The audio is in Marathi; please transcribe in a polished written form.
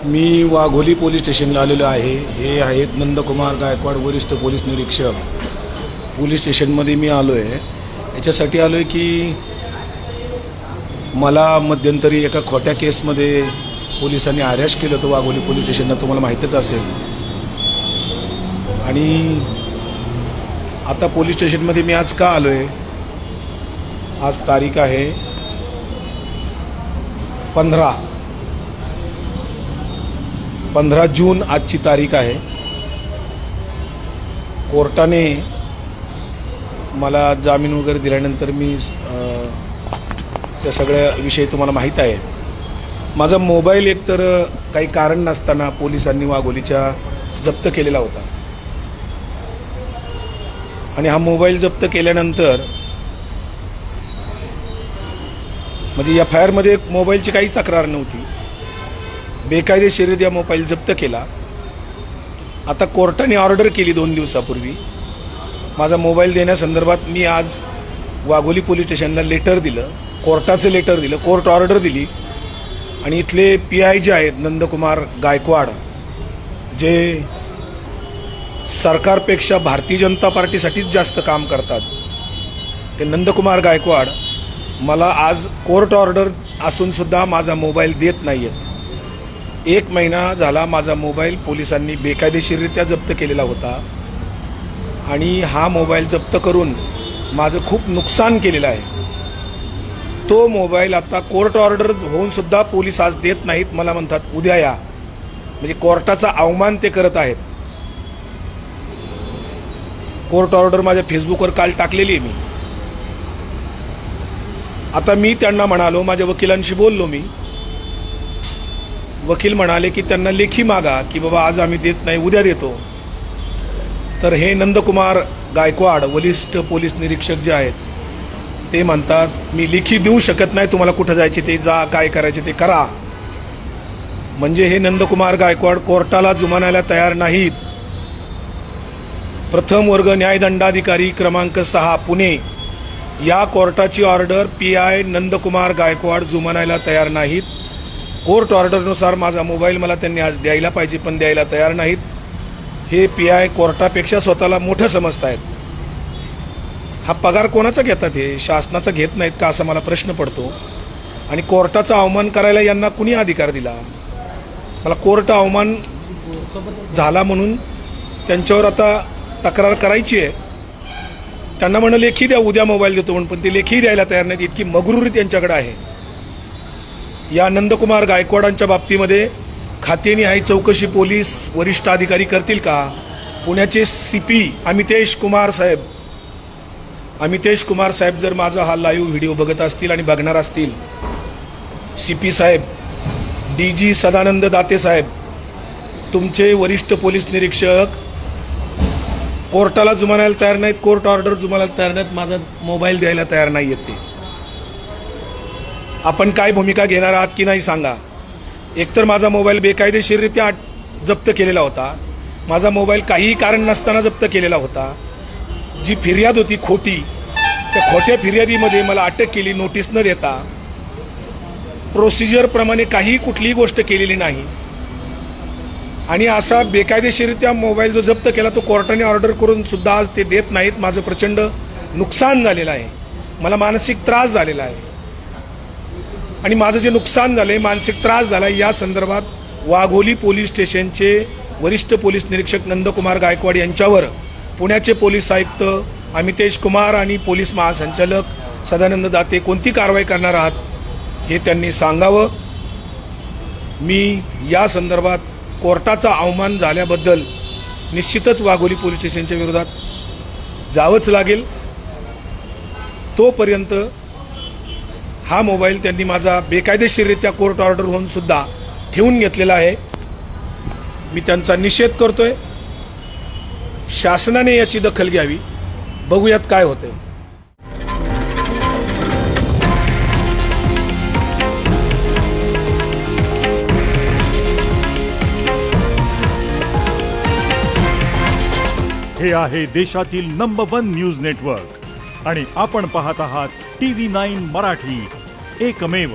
मी वाघोली पोलीस स्टेशनला आलेलो आहे. हे आहेत नंदकुमार गायकवाड, वरिष्ठ पोलीस निरीक्षक. पोलीस स्टेशनमध्ये मी आलो आहे. याच्यासाठी आलो आहे की मला मध्यंतरी एका खोट्या केसमध्ये पोलिसांनी अरेस्ट केलं होतं वाघोली पोलीस स्टेशनला, तुम्हाला माहीतच असेल. आणि आता पोलीस स्टेशनमध्ये मी आज का आलो आहे, आज तारीख आहे 15 जून आजची तारीख आहे. कोर्टाने मला जामीन वगैरे दिल्यानंतर मी त्या सगळ्या विषयी तुम्हाला माहीत आहे. माझा मोबाईल एकतर काही कारण नसताना पोलिसांनी वाघोलीच्या जप्त केलेला होता. आणि हा मोबाईल जप्त केल्यानंतर म्हणजे FIR-मध्ये मोबाईलची काहीच तक्रार नव्हती. बेकायदेशीर मोबाईल जप्त केला. आता कोर्टाने ऑर्डर केली 2 दिवसापूर्वी माझा मोबाईल देण्यासंदर्भात. मी आज वाघोली पोलीस स्टेशनला लेटर दिलं, कोर्टाचं लेटर दिलं, कोर्ट ऑर्डर दिली. आणि इथले PI जे आहेत नंदकुमार गायकवाड, जे सरकारपेक्षा भारतीय जनता पार्टीसाठीच जास्त काम करतात, ते नंदकुमार गायकवाड मला आज कोर्ट ऑर्डर असूनसुद्धा माझा मोबाईल देत नाही आहेत. 1 महिना झाला माझा मोबाईल पोलिसांनी बेकायदेशीररित्या जप्त केलेला होता. आणि हा मोबाईल जप्त करून माझं खूप नुकसान केलेलं आहे. तो मोबाईल आता कोर्ट ऑर्डर होऊनसुद्धा पोलीस आज देत नाहीत. मला म्हणतात उद्या या. म्हणजे कोर्टाचा अवमान ते करत आहेत. कोर्ट ऑर्डर माझ्या फेसबुकवर काल टाकलेली आहे मी. आता मी त्यांना म्हणालो, माझ्या वकिलांशी बोललो मी. वकील म्हणाले की त्यांना लेखी मागा की बाबा आज आम्ही देत नाही, उद्या देतो. तर हे नंदकुमार गायकवाड वरिष्ठ पोलीस निरीक्षक जे आहेत ते म्हणतात मी लेखी देऊ शकत नाही, तुम्हाला कुठं जायचे ते जा, काय करायचे ते करा. म्हणजे हे नंदकुमार गायकवाड कोर्टाला जुमानायला तयार नाहीत. प्रथम वर्ग न्यायदंडाधिकारी क्रमांक 6 पुणे या कोर्टाची ऑर्डर PI नंदकुमार गायकवाड जुमानायला तयार नाहीत. कोर्ट ऑर्डरनुसार माझा मोबाईल मला त्यांनी आज द्यायला पाहिजे, पण द्यायला तयार नाहीत. हे PI कोर्टापेक्षा स्वतःला मोठं समजत आहेत. हा पगार कोणाचा घेतात, हे शासनाचा घेत नाहीत का असा मला प्रश्न पडतो. आणि कोर्टाचा अवमान करायला यांना कुणी अधिकार दिला? मला कोर्ट अवमान झाला म्हणून त्यांच्यावर आता तक्रार करायची आहे. त्यांना म्हणलं लेखी द्या, उद्या मोबाईल देतो म्हणून, पण ते लेखी द्यायला तयार नाहीत. इतकी मगरुरी त्यांच्याकडे आहे. या नंदकुमार गायकवाडांच्या बाबतीमध्ये खातेनिहाय चौकशी पोलीस वरिष्ठ अधिकारी करतील का? पुण्याचे CP अमितेश कुमार साहेब जर माझा हा लाईव्ह व्हिडिओ बघत असतील आणि बघणार असतील, CP साहेब, DG सदानंद दाते साहेब, तुमचे वरिष्ठ पोलीस निरीक्षक कोर्टाला जुमानायला तयार नाहीत, कोर्ट ऑर्डर जुमानायला तयार नाहीत, माझा मोबाईल द्यायला तयार नाही आहेत. ते आपण काय भूमिका घेणार आहात की नाही सांगा. एकतर माझा मोबाईल बेकायदेशीररित्या जप्त केलेला होता. माझा मोबाईल काहीही कारण नसताना जप्त केलेला होता. जी फिर्याद होती खोटी, त्या खोट्या फिर्यादीमध्ये मला अटक केली नोटीस न देता. प्रोसिजरप्रमाणे काही कुठलीही गोष्ट केलेली नाही. आणि असा बेकायदेशीररित्या मोबाईल जो जप्त केला तो कोर्टाने ऑर्डर करून सुद्धा आज ते देत नाहीत. माझं प्रचंड नुकसान झालेलं आहे. मला मानसिक त्रास झालेला आहे. आणि माझं जे नुकसान झालंय, मानसिक त्रास झाला, या संदर्भात वाघोली पोलीस स्टेशनचे वरिष्ठ पोलीस निरीक्षक नंदकुमार गायकवाड यांच्यावर पुण्याचे पोलीस आयुक्त अमितेश कुमार आणि पोलीस महासंचालक सदानंद दाते कोणती कारवाई करणार आहात हे त्यांनी सांगावं. मी या संदर्भात कोर्टाचा अवमान झाल्याबद्दल निश्चितच वाघोली पोलीस स्टेशनच्या विरोधात जावंच लागेल. तोपर्यंत हा मोबाईल त्यांनी माझा बेकायदेशीररित्या कोर्ट ऑर्डर होऊन सुद्धा ठेवून घेतलेला आहे. मी त्यांचा निषेध करतोय. शासनाने याची दखल घ्यावी. बघूयात काय होतंय. हे आहे देशातील नंबर 1 न्यूज नेटवर्क आणि आपण पाहत आहात TV9 मराठी, एकमेव.